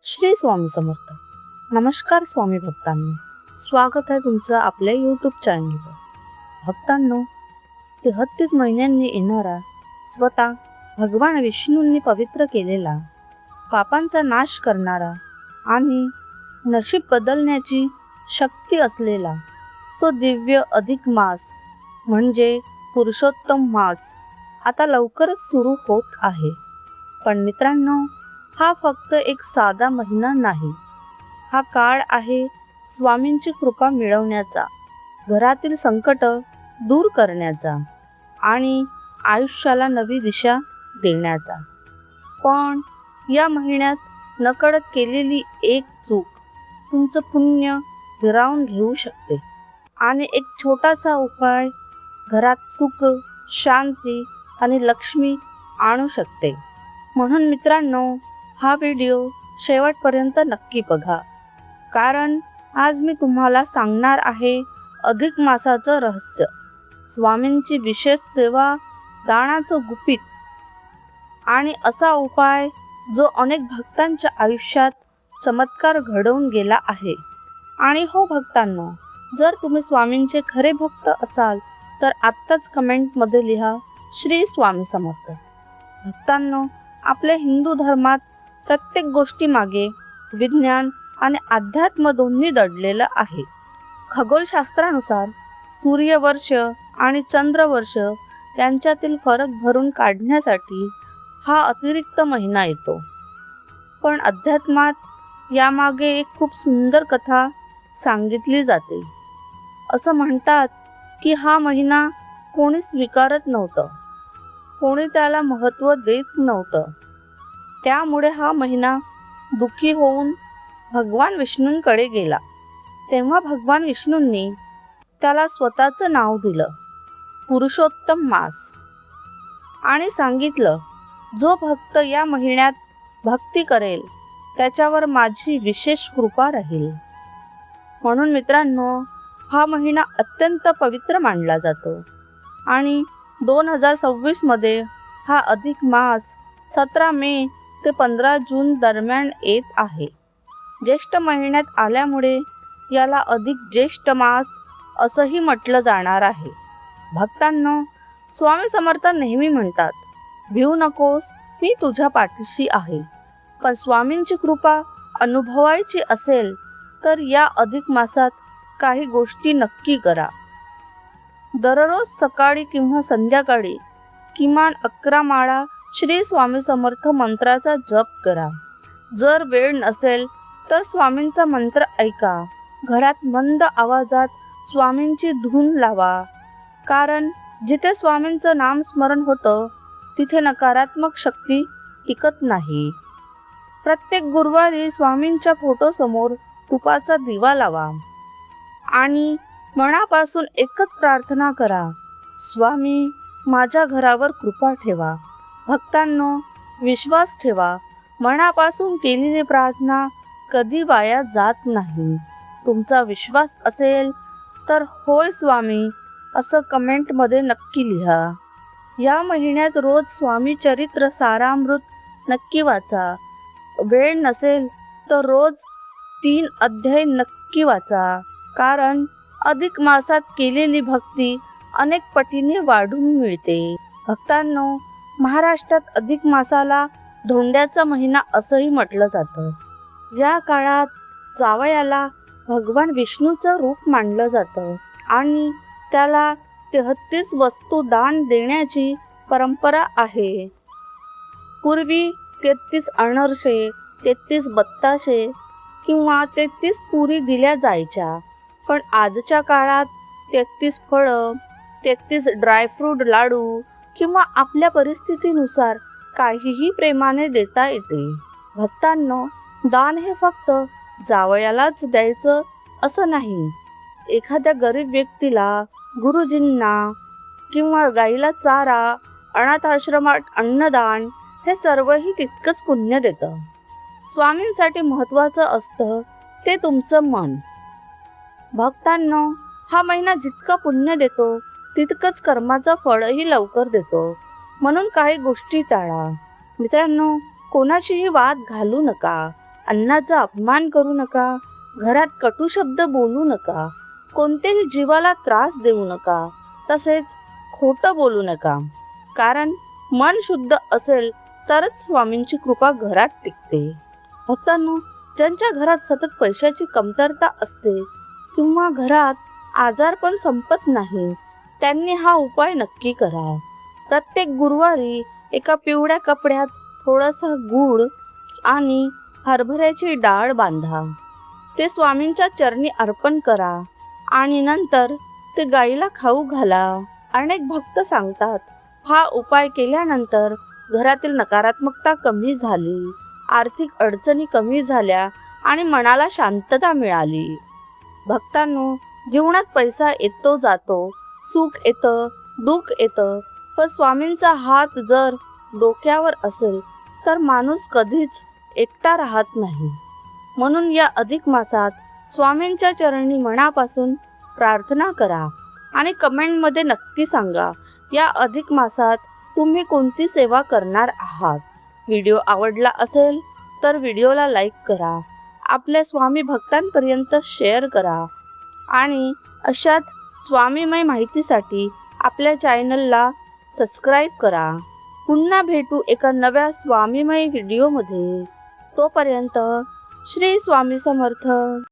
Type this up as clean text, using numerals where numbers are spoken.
श्री स्वामी समर्थ. नमस्कार स्वामी भक्तांनो, स्वागत आहे तुमचं आपल्या यूट्यूब चॅनलवर. भक्तांनो, 33 महिन्यांनी येणारा, स्वतः भगवान विष्णूंनी पवित्र केलेला, पापांचा नाश करणारा आणि नशीब बदलण्याची शक्ती असलेला तो दिव्य अधिक मास म्हणजे पुरुषोत्तम मास आता लवकरच सुरू होत आहे. पण मित्रांनो, हा फक्त एक साधा महिना नाही. हा काळ आहे स्वामींची कृपा मिळवण्याचा, घरातील संकट दूर करण्याचा आणि आयुष्याला नवी दिशा देण्याचा. पण या महिन्यात नकळत केलेली एक चूक तुमचं पुण्य हिरावून घेऊ शकते आणि एक छोटासा उपाय घरात सुख, शांती आणि लक्ष्मी आणू शकते. म्हणून मित्रांनो, हा व्हिडिओ शेवटपर्यंत नक्की बघा, कारण आज मी तुम्हाला सांगणार आहे अधिक मासाचं रहस्य, स्वामींची विशेष सेवा, दानाचं गुपित आणि असा उपाय जो अनेक भक्तांच्या आयुष्यात चमत्कार घडवून गेला आहे. आणि हो भक्तांनो, जर तुम्ही स्वामींचे खरे भक्त असाल तर आत्ताच कमेंटमध्ये लिहा श्री स्वामी समर्थ. भक्तांनो, आपल्या हिंदू धर्मात प्रत्येक गोष्टीमागे विज्ञान आणि अध्यात्म दोन्ही दडलेलं आहे. खगोलशास्त्रानुसार सूर्यवर्ष आणि चंद्रवर्ष यांच्यातील फरक भरून काढण्यासाठी हा अतिरिक्त महिना येतो. पण अध्यात्मात यामागे एक खूप सुंदर कथा सांगितली जाते. असं म्हणतात की हा महिना कोणी स्वीकारत नव्हतं, कोणी त्याला महत्त्व देत नव्हतं. त्यामुळे हा महिना दुःखी होऊन भगवान विष्णूंकडे गेला. तेव्हा भगवान विष्णूंनी त्याला स्वतःचं नाव दिलं, पुरुषोत्तम मास, आणि सांगितलं, जो भक्त या महिन्यात भक्ती करेल त्याच्यावर माझी विशेष कृपा राहील. म्हणून मित्रांनो, हा महिना अत्यंत पवित्र मानला जातो आणि 2026 मध्ये हा अधिक मास 17 मे ते 15 जून दरम्यान येत आहे. ज्येष्ठ महिन्यात आल्यामुळे याला अधिक ज्येष्ठ मास असंही म्हटलं जाणार आहे. भक्तांनो, स्वामी समर्थ नेहमी म्हणतात, भिऊ नकोस, मी तुझ्या पाठीशी आहे. पण स्वामींची कृपा अनुभवायची असेल तर या अधिक मासात काही गोष्टी नक्की करा. दररोज सकाळी किंवा संध्याकाळी किमान 11 माळा श्री स्वामी समर्थ मंत्राचा जप करा. जर वेळ नसेल तर स्वामींचा मंत्र ऐका. घरात मंद आवाजात स्वामींची धून लावा, कारण जिथे स्वामींचं नामस्मरण होतं तिथे नकारात्मक शक्ती टिकत नाही. प्रत्येक गुरुवारी स्वामींच्या फोटोसमोर तुपाचा दिवा लावा आणि मनापासून एकच प्रार्थना करा, स्वामी माझ्या घरावर कृपा ठेवा. भक्तांनो, विश्वास ठेवा, मनापासून केलेली प्रार्थना कधी वाया जात नाही. तुमचा विश्वास असेल तर होय स्वामी असं कमेंटमध्ये नक्की लिहा. या महिन्यात रोज स्वामी चरित्र सारामृत नक्की वाचा. वेळ नसेल तर रोज 3 अध्याय नक्की वाचा, कारण अधिक मासात केलेली भक्ती अनेक पटीने वाढून मिळते. भक्तांनो, महाराष्ट्रात अधिक मासाला धोंड्याचा महिना असंही म्हटलं जातं. या काळात जावयाला भगवान विष्णूचं रूप मानलं जातं आणि त्याला 33 वस्तू दान देण्याची परंपरा आहे. पूर्वी 33 अनरसे, 33 बत्ताशे किंवा 33 पुरी दिल्या जायच्या. पण आजच्या काळात 33 फळं, 33 ड्रायफ्रूट लाडू किंवा आपल्या परिस्थितीनुसार काहीही प्रेमाने देता येते. भक्तांनो, दान हे फक्त जावयालाच द्यायचं असं नाही. एखाद्या गरीब व्यक्तीला, गुरुजींना किंवा गाईला चारा, अनाथाश्रमात अन्नदान हे सर्वही तितकंच पुण्य देतं. स्वामींसाठी महत्त्वाचं असतं ते तुमचं मन. भक्तांनो, हा महिना जितकं पुण्य देतो तितकंच कर्माचं फळही लवकर देतो. म्हणून काही गोष्टी टाळा. मित्रांनो, कोणाशीही वाद घालू नका. अन्नाचा अपमान करू नका, घरात कटू शब्द बोलू नका, कोणत्याही जीवाला त्रास देऊ नका, तसेच खोटं बोलू नका. कारण मन शुद्ध असेल तरच स्वामींची कृपा घरात टिकते. भक्तांनो, ज्यांच्या घरात सतत पैशाची कमतरता असते किंवा घरात आजारपण संपत नाही, त्यांनी हा उपाय नक्की करा. प्रत्येक गुरुवारी एका पिवळ्या कपड्यात थोडासा गूळ आणि हरभऱ्याची डाळ बांधा. ते स्वामींच्या चरणी अर्पण करा आणि नंतर ते गाईला खाऊ घाला. अनेक भक्त सांगतात, हा उपाय केल्यानंतर घरातील नकारात्मकता कमी झाली, आर्थिक अडचणी कमी झाल्या आणि मनाला शांतता मिळाली. भक्तांनो, जीवनात पैसा येतो जातो, सुख येतं, दुःख येतं, पण स्वामींचा हात जर डोक्यावर असेल तर माणूस कधीच एकटा राहत नाही. म्हणून या अधिक मासात स्वामींच्या चरणी मनापासून प्रार्थना करा आणि कमेंटमध्ये नक्की सांगा, या अधिक मासात तुम्ही कोणती सेवा करणार आहात. व्हिडिओ आवडला असेल तर व्हिडिओला लाईक करा, आपल्या स्वामी भक्तांपर्यंत शेअर करा आणि अशाच स्वामीमय माहितीसाठी आपल्या चॅनलला सबस्क्राईब करा. पुन्हा भेटू एका नव्या स्वामीमय व्हिडिओमध्ये. तोपर्यंत श्री स्वामी समर्थ.